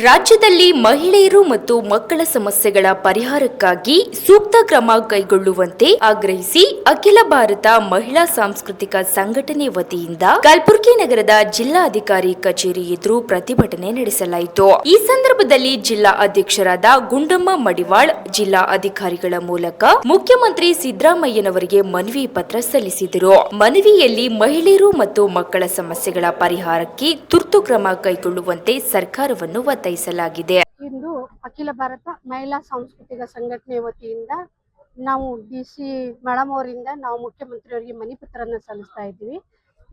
ರಾಜ್ಯದಲ್ಲಿ ಮಹಿಳೆಯರು ಮತ್ತು ಮಕ್ಕಳ ಸಮಸ್ಯೆಗಳ ಪರಿಹಾರಕ್ಕಾಗಿ ಸೂಕ್ತ ಕ್ರಮ ಕೈಗೊಳ್ಳುವಂತೆ ಆಗ್ರಹಿಸಿ ಅಖಿಲ ಭಾರತ ಮಹಿಳಾ ಸಾಂಸ್ಕೃತಿಕ ಸಂಘಟನೆ ವತಿಯಿಂದ ಕಲಬುರಗಿ ನಗರದ ಜಿಲ್ಲಾಧಿಕಾರಿ ಕಚೇರಿ ಎದುರು ಪ್ರತಿಭಟನೆ ನಡೆಸಲಾಯಿತು. ಈ ಸಂದರ್ಭದಲ್ಲಿ ಜಿಲ್ಲಾ ಅಧ್ಯಕ್ಷರಾದ ಗುಂಡಮ್ಮ ಮಡಿವಾಳ್ ಜಿಲ್ಲಾ ಅಧಿಕಾರಿಗಳ ಮೂಲಕ ಮುಖ್ಯಮಂತ್ರಿ ಸಿದ್ದರಾಮಯ್ಯನವರಿಗೆ ಮನವಿ ಪತ್ರ ಸಲ್ಲಿಸಿದರು. ಮನವಿಯಲ್ಲಿ ಮಹಿಳೆಯರು ಮತ್ತು ಮಕ್ಕಳ ಸಮಸ್ಯೆಗಳ ಪರಿಹಾರಕ್ಕೆ ತುರ್ತು ಕ್ರಮ ಕೈಗೊಳ್ಳುವಂತೆ ಸರ್ಕಾರವನ್ನು ಇಂದು ಅಖಿಲ ಭಾರತ ಮಹಿಳಾ ಸಾಂಸ್ಕೃತಿಕ ಸಂಘಟನೆ ವತಿಯಿಂದ ನಾವು ಡಿಸಿ ಮೇಡಮ್ ಅವರಿಂದ ನಾವು ಮುಖ್ಯಮಂತ್ರಿಯವರಿಗೆ ಮನವಿ ಪತ್ರವನ್ನು ಸಲ್ಲಿಸ್ತಾ ಇದ್ದೀವಿ.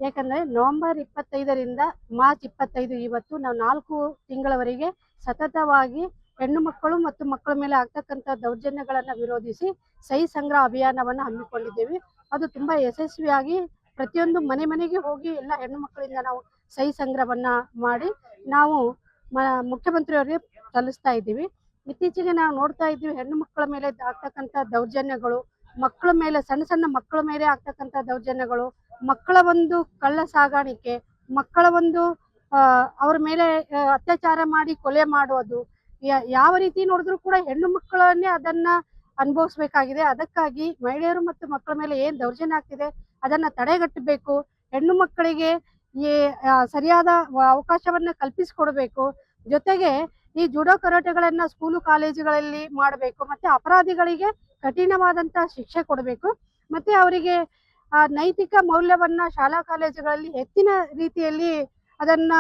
ಯಾಕಂದ್ರೆ ನವೆಂಬರ್ 25ರಿಂದ ಮಾರ್ಚ್ 25 ಇವತ್ತು ನಾವು 4 ತಿಂಗಳವರೆಗೆ ಸತತವಾಗಿ ಹೆಣ್ಣು ಮಕ್ಕಳು ಮತ್ತು ಮಕ್ಕಳ ಮೇಲೆ ಆಗ್ತಕ್ಕಂಥ ದೌರ್ಜನ್ಯಗಳನ್ನು ವಿರೋಧಿಸಿ ಸಹಿ ಸಂಗ್ರಹ ಅಭಿಯಾನವನ್ನು ಹಮ್ಮಿಕೊಂಡಿದ್ದೇವೆ. ಅದು ತುಂಬಾ ಯಶಸ್ವಿಯಾಗಿ ಪ್ರತಿಯೊಂದು ಮನೆಗೆ ಹೋಗಿ ಎಲ್ಲ ಹೆಣ್ಣು ಮಕ್ಕಳಿಂದ ನಾವು ಸಹಿ ಸಂಗ್ರಹವನ್ನ ಮಾಡಿ ನಾವು ಮುಖ್ಯಮಂತ್ರಿಯವರಿಗೆ ಸಲ್ಲಿಸ್ತಾ ಇದ್ದೀವಿ. ಇತ್ತೀಚೆಗೆ ನಾವು ನೋಡ್ತಾ ಇದ್ದೀವಿ ಹೆಣ್ಣು ಮಕ್ಕಳ ಮೇಲೆ ಆಗ್ತಕ್ಕಂಥ ದೌರ್ಜನ್ಯಗಳು, ಮಕ್ಕಳ ಮೇಲೆ ಸಣ್ಣ ಮಕ್ಕಳ ಮೇಲೆ ಆಗ್ತಕ್ಕಂಥ ದೌರ್ಜನ್ಯಗಳು, ಮಕ್ಕಳ ಒಂದು ಕಳ್ಳ ಸಾಗಾಣಿಕೆ, ಮಕ್ಕಳ ಒಂದು ಅವ್ರ ಮೇಲೆ ಅತ್ಯಾಚಾರ ಮಾಡಿ ಕೊಲೆ ಮಾಡೋದು, ಯಾವ ರೀತಿ ನೋಡಿದ್ರು ಕೂಡ ಹೆಣ್ಣು ಮಕ್ಕಳನ್ನೇ ಅದನ್ನ ಅನುಭವಿಸ್ಬೇಕಾಗಿದೆ. ಅದಕ್ಕಾಗಿ ಮಹಿಳೆಯರು ಮತ್ತು ಮಕ್ಕಳ ಮೇಲೆ ಏನ್ ದೌರ್ಜನ್ಯ ಆಗ್ತಿದೆ ಅದನ್ನ ತಡೆಗಟ್ಟಬೇಕು. ಹೆಣ್ಣು ಮಕ್ಕಳಿಗೆ ಈ ಸರಿಯಾದ ಅವಕಾಶವನ್ನ ಕಲ್ಪಿಸಿಕೊಡಬೇಕು. ಜೊತೆಗೆ ಈ ಜುಡೋ ಕರಾಟೆಗಳನ್ನ ಸ್ಕೂಲು ಕಾಲೇಜುಗಳಲ್ಲಿ ಮಾಡಬೇಕು. ಮತ್ತೆ ಅಪರಾಧಿಗಳಿಗೆ ಕಠಿಣವಾದಂತಹ ಶಿಕ್ಷೆ ಕೊಡಬೇಕು. ಮತ್ತೆ ಅವರಿಗೆ ನೈತಿಕ ಮೌಲ್ಯವನ್ನ ಶಾಲಾ ಕಾಲೇಜುಗಳಲ್ಲಿ ಹೆಚ್ಚಿನ ರೀತಿಯಲ್ಲಿ ಅದನ್ನ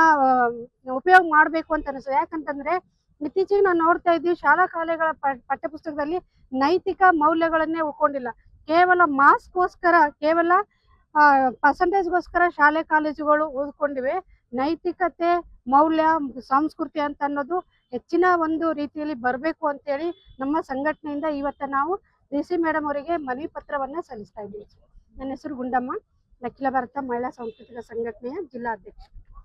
ಉಪಯೋಗ ಮಾಡಬೇಕು ಅಂತ ಅನಿಸ್ತದೆ. ಯಾಕಂತಂದ್ರೆ ಇತ್ತೀಚೆಗೆ ನಾವು ನೋಡ್ತಾ ಇದ್ದೀವಿ ಶಾಲಾ ಕಾಲೇಜುಗಳ ಪಠ್ಯಪುಸ್ತಕದಲ್ಲಿ ನೈತಿಕ ಮೌಲ್ಯಗಳನ್ನೇ ಉಳ್ಕೊಂಡಿಲ್ಲ. ಕೇವಲ ಮಾರ್ಕ್ಸ್ಗೋಸ್ಕರ, ಕೇವಲ ಪರ್ಸೆಂಟೇಜ್ಗೋಸ್ಕರ ಶಾಲೆ ಕಾಲೇಜುಗಳು ಉಳಿದುಕೊಂಡಿವೆ. ನೈತಿಕತೆ, ಮೌಲ್ಯ, ಸಂಸ್ಕೃತಿ ಅಂತ ಅನ್ನೋದು ಹೆಚ್ಚಿನ ಒಂದು ರೀತಿಯಲ್ಲಿ ಬರಬೇಕು ಅಂತೇಳಿ ನಮ್ಮ ಸಂಘಟನೆಯಿಂದ ಇವತ್ತು ನಾವು ಡಿಸಿ ಮೇಡಮ್ ಅವರಿಗೆ ಮನವಿ ಪತ್ರವನ್ನ ಸಲ್ಲಿಸ್ತಾ ಇದ್ದೀವಿ. ನನ್ನ ಹೆಸರು ಗುಂಡಮ್ಮ, ಅಖಿಲ ಭಾರತ ಮಹಿಳಾ ಸಾಂಸ್ಕೃತಿಕ ಸಂಘಟನೆಯ ಜಿಲ್ಲಾಧ್ಯಕ್ಷ.